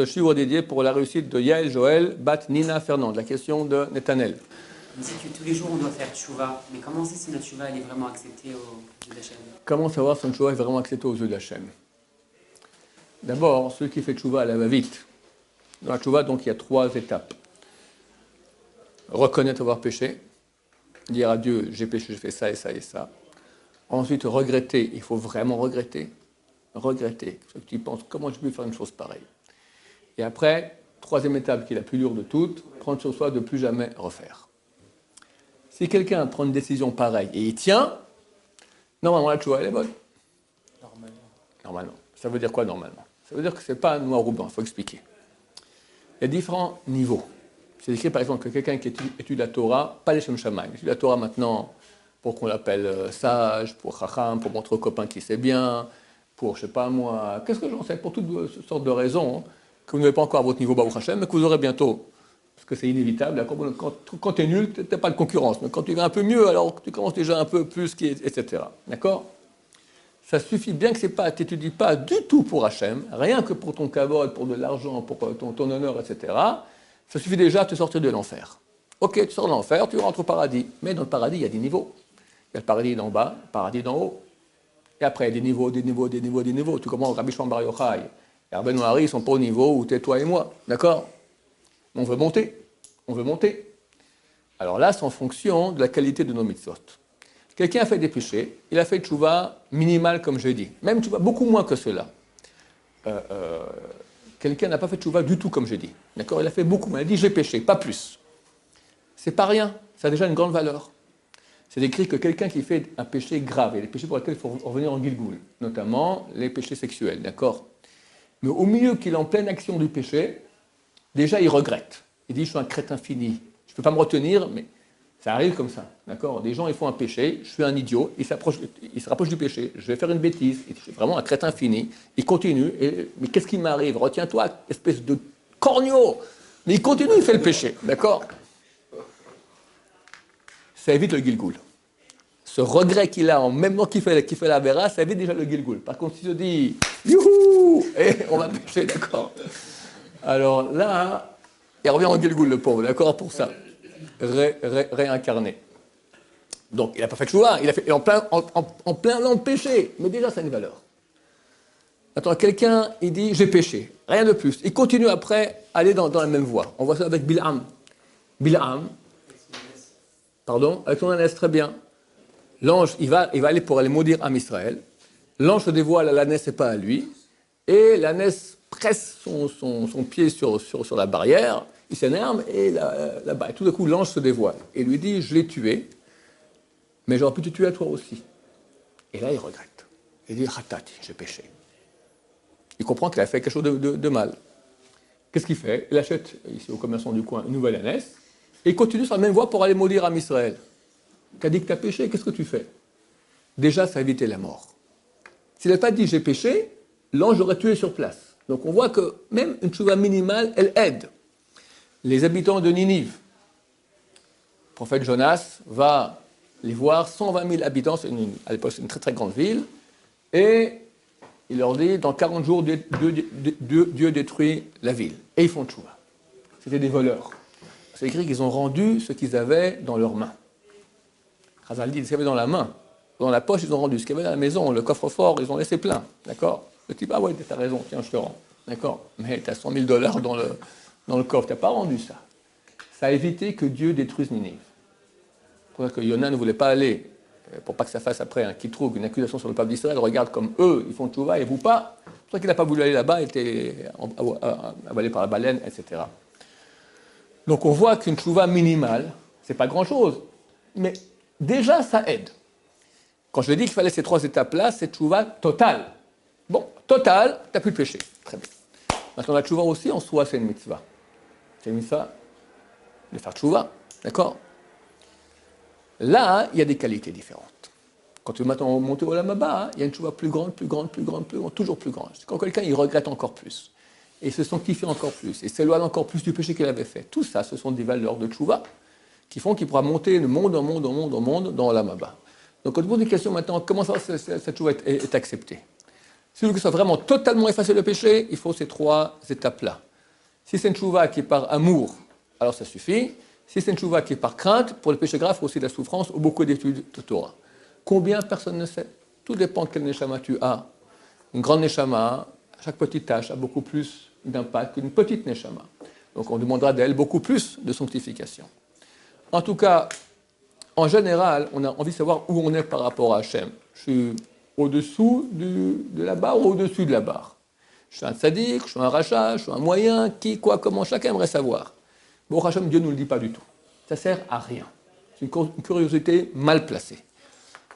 ce chiffre dédié pour la réussite de Yael Joël Bat Nina Fernand, la question de Netanel. On dit que tous les jours on doit faire tchouva, mais comment on sait si notre tchouva elle est vraiment acceptée aux yeux d'Hachem? Comment savoir si notre tchouva est vraiment accepté aux yeux d'Hachem? D'abord, celui qui fait tchouva, elle va vite. Dans la tchouva, donc, il y a 3 étapes. Reconnaître avoir péché, dire à Dieu, j'ai péché, j'ai fait ça et ça et ça. Ensuite, regretter, il faut vraiment regretter. Regretter, parce que tu penses, comment je peux faire une chose pareille? Et après, 3e étape, qui est la plus dure de toutes, prendre sur soi de plus jamais refaire. Si quelqu'un prend une décision pareille et il tient, normalement la tchouva elle est bonne. Normalement. Ça veut dire quoi normalement? Ça veut dire que ce n'est pas noir ou blanc, il faut expliquer. Il y a différents niveaux. C'est écrit par exemple que quelqu'un qui étudie la Torah, pas les Shem Shamaim, étudie la Torah maintenant pour qu'on l'appelle sage, pour chacham, pour montrer aux copains qu'il sait bien, pour je sais pas moi, qu'est-ce que j'en sais, pour toutes sortes de raisons, hein, que vous n'avez pas encore à votre niveau Baruch Hashem, mais que vous aurez bientôt. Parce que c'est inévitable. Quand tu es nul, tu n'as pas de concurrence. Mais quand tu vas un peu mieux, alors tu commences déjà un peu plus, etc. D'accord? Ça suffit bien que tu n'étudies pas du tout pour Hachem, rien que pour ton kavod, pour de l'argent, pour ton honneur, etc. Ça suffit déjà de te sortir de l'enfer. Ok, tu sors de l'enfer, tu rentres au paradis. Mais dans le paradis, il y a des niveaux. Il y a le paradis d'en bas, le paradis d'en haut. Et après, il y a des niveaux, des niveaux, des niveaux, des niveaux. Tu commences Rabbi Shimon Bar Yochai et Rabbeinu Hari, ils ne sont pas au niveau où tu es toi et moi. D'accord? On veut monter. On veut monter. Alors là, c'est en fonction de la qualité de nos mitzvot. Quelqu'un a fait des péchés, il a fait tchouva minimale, comme j'ai dit. Même tchouva beaucoup moins que cela. Quelqu'un n'a pas fait tchouva du tout, comme j'ai dit. D'accord? Il a fait beaucoup moins. Il a dit j'ai péché, pas plus. C'est pas rien. Ça a déjà une grande valeur. C'est écrit que quelqu'un qui fait un péché grave, et les péchés pour lesquels il faut revenir en Gilgoul, notamment les péchés sexuels, d'accord? Mais au milieu qu'il est en pleine action du péché, déjà il regrette. Il dit je suis un crétin fini, je ne peux pas me retenir, mais ça arrive comme ça, d'accord? Des gens ils font un péché, je suis un idiot, il se rapproche du péché, je vais faire une bêtise, je suis vraiment un crétin fini, il continue, mais qu'est-ce qui m'arrive? Retiens-toi, espèce de corneau! Mais il continue, il fait le péché, d'accord? Ça évite le Gilgoul. Ce regret qu'il a en même temps qu'il fait la vera, ça évite déjà le Gilgoul. Par contre, s'il se dit youhou, et on va pécher, d'accord. Alors là, il revient en Gilgoul, le pauvre, d'accord, pour ça. Réincarné. Donc, il n'a pas fait de choix, il a fait en plein dans le péché, mais déjà, ça a une valeur. Attends, quelqu'un, il dit j'ai péché, rien de plus. Il continue après à aller dans la même voie. On voit ça avec Bil'am. Bil'am. Pardon, avec son ânesse, très bien. L'ange, il va aller pour aller maudire Am Israël. L'ange se dévoile à l'ânesse et pas à lui. Et l'ânesse presse son pied sur la barrière. Il s'énerve et là-bas. Et tout d'un coup, l'ange se dévoile. Et lui dit, je l'ai tué, mais j'aurais pu te tuer à toi aussi. Et là, il regrette. Il dit, Ratati, j'ai péché. Il comprend qu'il a fait quelque chose de mal. Qu'est-ce qu'il fait? Il achète, ici au commerçant du coin, une nouvelle ânesse. Et il continue sur la même voie pour aller maudire Am Israël. Tu as dit que tu as péché, qu'est-ce que tu fais? Déjà, ça a évité la mort. S'il n'avait pas dit j'ai péché, l'ange l'aurait tué sur place. Donc on voit que même une tchouva minimale, elle aide. Les habitants de Ninive, le prophète Jonas va les voir, 120 000 habitants, à l'époque c'est une très très grande ville, et il leur dit, dans 40 jours, Dieu détruit la ville. Et ils font tchouva. C'était des voleurs. C'est écrit qu'ils ont rendu ce qu'ils avaient dans leurs mains. Chazal dit, ce qu'ils avaient dans la main, dans la poche, ils ont rendu. Ce qu'ils avaient dans la maison, le coffre-fort, ils ont laissé plein. D'accord? Le type, ah ouais, t'as raison, tiens, je te rends. D'accord? Mais t'as 100 000 $ dans le coffre, t'as pas rendu ça. Ça a évité que Dieu détruise Ninive. C'est pour ça que Yona ne voulait pas aller, pour pas que ça fasse après un kitroug, une accusation sur le peuple d'Israël, regarde comme eux, ils font tchouva et vous pas. C'est pour ça qu'il n'a pas voulu aller là-bas, il était avalé par la baleine, etc. Donc on voit qu'une tchouva minimale, c'est pas grand-chose, mais déjà ça aide. Quand je dis qu'il fallait ces 3 étapes-là, c'est tchouva totale. Bon, totale, tu n'as plus de péché. Très bien. Maintenant, la tchouva aussi, en soi, c'est une mitzvah. C'est une mitzvah de faire tchouva, d'accord? Là, il y a des qualités différentes. Quand tu veux maintenant monter au Lamaba, il y a une tchouva plus grande, toujours plus grande. C'est quand quelqu'un, il regrette encore plus. Et il se sent kiffer encore plus, et s'éloigne encore plus du péché qu'il avait fait. Tout ça, ce sont des valeurs de tchouva qui font qu'il pourra monter de monde en monde dans Lamaba. Donc, quand on pose des questions maintenant, comment ça, cette tchouva est acceptée? Si vous voulez que ce soit vraiment totalement effacé le péché, il faut ces 3 étapes-là. Si c'est une tchouva qui est par amour, alors ça suffit. Si c'est une tchouva qui est par crainte, pour le péché grave, il faut aussi de la souffrance ou beaucoup d'études de Torah. Combien, personne ne sait. Tout dépend de quel neshama tu as. Une grande neshama, chaque petite tâche a beaucoup plus d'impact qu'une petite neshama. Donc on demandera d'elle beaucoup plus de sanctification. En tout cas, en général, on a envie de savoir où on est par rapport à Hachem. Je suis au-dessous de la barre ou au-dessus de la barre. Je suis un tzaddik, je suis un rachat, je suis un moyen, qui, quoi, comment, chacun aimerait savoir. Bon, Hachem, Dieu ne nous le dit pas du tout. Ça sert à rien. C'est une curiosité mal placée.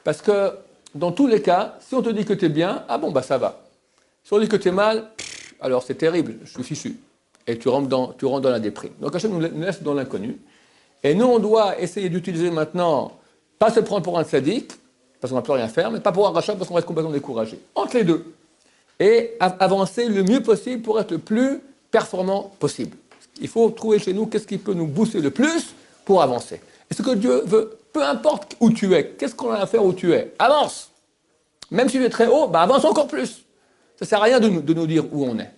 Parce que, dans tous les cas, si on te dit que tu es bien, ah bon, bah ça va. Si on dit que tu es mal, alors c'est terrible, je suis fichu. Et tu rentres dans la déprime. Donc Hachem nous laisse dans l'inconnu. Et nous, on doit essayer d'utiliser maintenant, pas se prendre pour un tzaddik, parce qu'on ne va plus rien faire, mais pas pour un rachat, parce qu'on va être complètement découragé. Entre les deux. Et avancer le mieux possible pour être le plus performant possible. Il faut trouver chez nous qu'est-ce qui peut nous booster le plus pour avancer. Et ce que Dieu veut, peu importe où tu es, qu'est-ce qu'on a à faire où tu es, avance. Même si tu es très haut, bah avance encore plus. Ça ne sert à rien de nous dire où on est.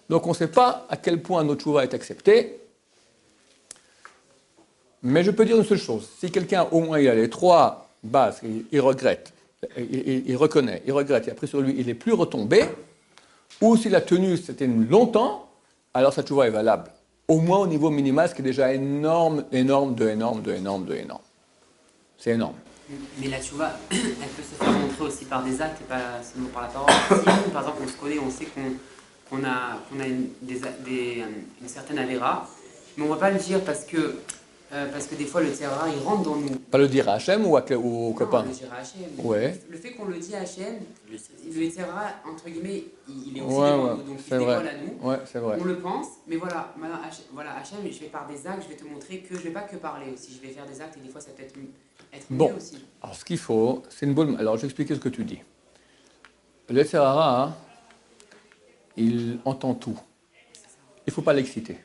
Donc on ne sait pas à quel point notre tchouva est acceptée. Mais je peux dire une seule chose. Si quelqu'un, au moins, il a les trois bases, il regrette, il reconnaît, il regrette, et après sur lui, il n'est plus retombé, ou s'il a tenu c'était longtemps, alors sa tchouva est valable. Au moins au niveau minimal, ce qui est déjà énorme. C'est énorme. Mais la tchouva, elle peut se faire montrer aussi par des actes et pas seulement par la parole. Si nous, par exemple, on se connaît, on sait qu'on a une certaine avéra, mais on ne va pas le dire parce que des fois le terrain il rentre dans nous. Pas le dire à Hachem ou au copain? Le dire à Hachem. Ouais. Le fait qu'on le dit à Hachem, le terrain, entre guillemets, il est aussi ouais, devant nous, donc il se dévoile à nous. Ouais, c'est vrai. On le pense, mais voilà, maintenant, Hachem, je vais par des actes, je vais te montrer que je ne vais pas que parler aussi, je vais faire des actes et des fois ça peut être mieux aussi. Alors ce qu'il faut, c'est une bonne... Alors je vais expliquer ce que tu dis. Le Sahara, il entend tout. Il ne faut pas l'exciter.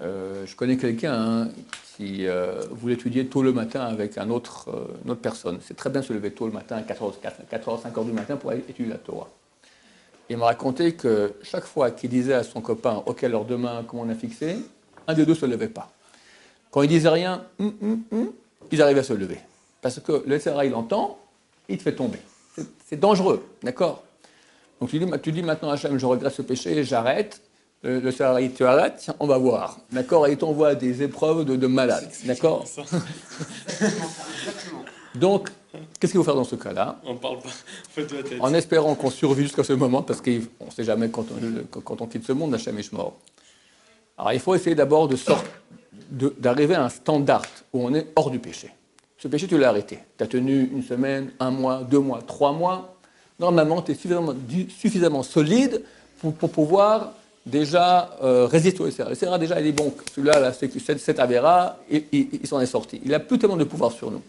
Je connais quelqu'un qui voulait étudier tôt le matin avec une autre personne. C'est très bien de se lever tôt le matin, à 4h, 5h du matin pour aller étudier la Torah. Il m'a raconté que chaque fois qu'il disait à son copain « Ok, alors demain, comment on a fixé ?», un des deux ne se levait pas. Quand il disait rien, ils arrivaient à se lever. Parce que le SRA, il entend, il te fait tomber. C'est dangereux, d'accord? Donc tu dis maintenant à Hachem, je regrette ce péché, j'arrête. Le SRA, il te arrête, tiens, on va voir. D'accord? Et il t'envoie des épreuves de malade. D'accord? Donc, qu'est-ce qu'il faut faire dans ce cas-là? On parle pas. En espérant qu'on survive jusqu'à ce moment, parce qu'on ne sait jamais quand on quitte ce monde, Hachem est mort. Alors il faut essayer d'abord d'arriver à un standard où on est hors du péché. Ce péché, tu l'as arrêté. Tu as tenu une semaine, 1 mois, 2 mois, 3 mois. Normalement, tu es suffisamment solide pour pouvoir déjà résister au SRA. Le SRA, déjà, il est bon. Celui-là, cet Avera, il s'en est sorti. Il n'a plus tellement de pouvoir sur nous.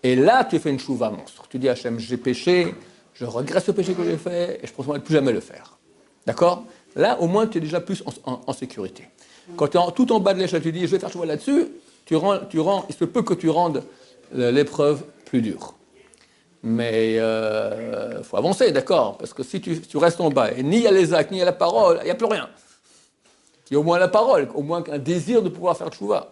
Et là, tu fais une chouva monstre. Tu dis à Hachem, j'ai péché, je regrette ce péché que j'ai fait, et je pense ne plus jamais le faire. D'accord? Là, au moins, tu es déjà plus en sécurité. Quand tu es tout en bas de l'échelle, tu dis, je vais faire chouva là-dessus, il se peut que tu rendes l'épreuve plus dure. Mais il faut avancer, d'accord? Parce que si tu restes en bas, et ni il y a les actes, ni il y a la parole, il n'y a plus rien. Il y a au moins la parole, au moins un désir de pouvoir faire chouva.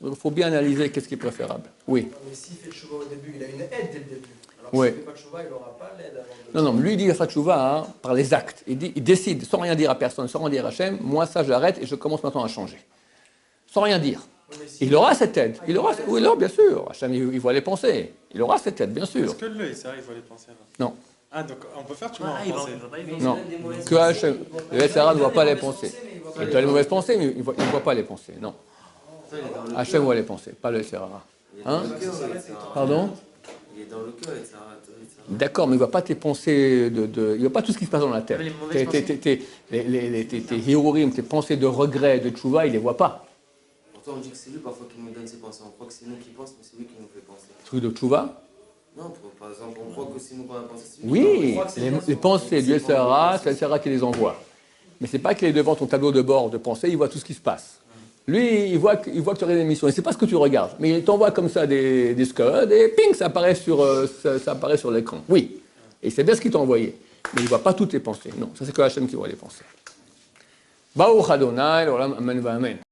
Donc il faut bien analyser qu'est-ce qui est préférable. Oui. Mais s'il fait le chouva au début, il a une aide dès le début. Alors oui. s'il ne fait pas de chouva, il n'aura pas l'aide avant de... Non, lui il dit qu'il fait de chouva par les actes. Il décide, sans rien dire à personne, sans rien dire à Hachem, moi ça j'arrête et je commence maintenant à changer. Sans rien dire. Oui, il aura cette aide. Oui, bien sûr. Hachem, il voit les pensées. Il aura cette aide, bien sûr. Est-ce que le SRA, il voit les pensées alors? Non. Ah, donc on peut faire chouva en pensée? Non. Que Hachem, le SRA ne voit pas les pensées. Il a les mauvaises pensées, mais il ne voit pas les pensées. Non. Hachem voit les pensées, pas le SRA. Hein? Pardon? Il est dans le cœur, etc. D'accord, mais il ne voit pas tes pensées, il ne voit pas tout ce qui se passe dans la tête. Tes hirurim, tes pensées de regret, de tchouva, il ne les voit pas. Pourtant, on dit que c'est lui parfois qui nous donne ses pensées. On croit que c'est nous qui pensons, mais c'est lui qui nous fait penser. Truc de tchouva? Non, par exemple, on croit que c'est nous qu'on a pensé. Oui, les pensées du SRA, c'est le SRA qui les envoie. Mais ce n'est pas qu'il est devant ton tableau de bord de pensée, il voit tout ce qui se passe. Lui, il voit que tu regardes l'émission. Il ne sait pas ce que tu regardes. Mais il t'envoie comme ça des scuds et ping, ça apparaît sur l'écran. Oui. Et c'est bien ce qu'il t'a envoyé. Mais il ne voit pas toutes tes pensées. Non, ça c'est que Hachem qui voit les pensées. Baruch Adonai, l'olam, amen, amen.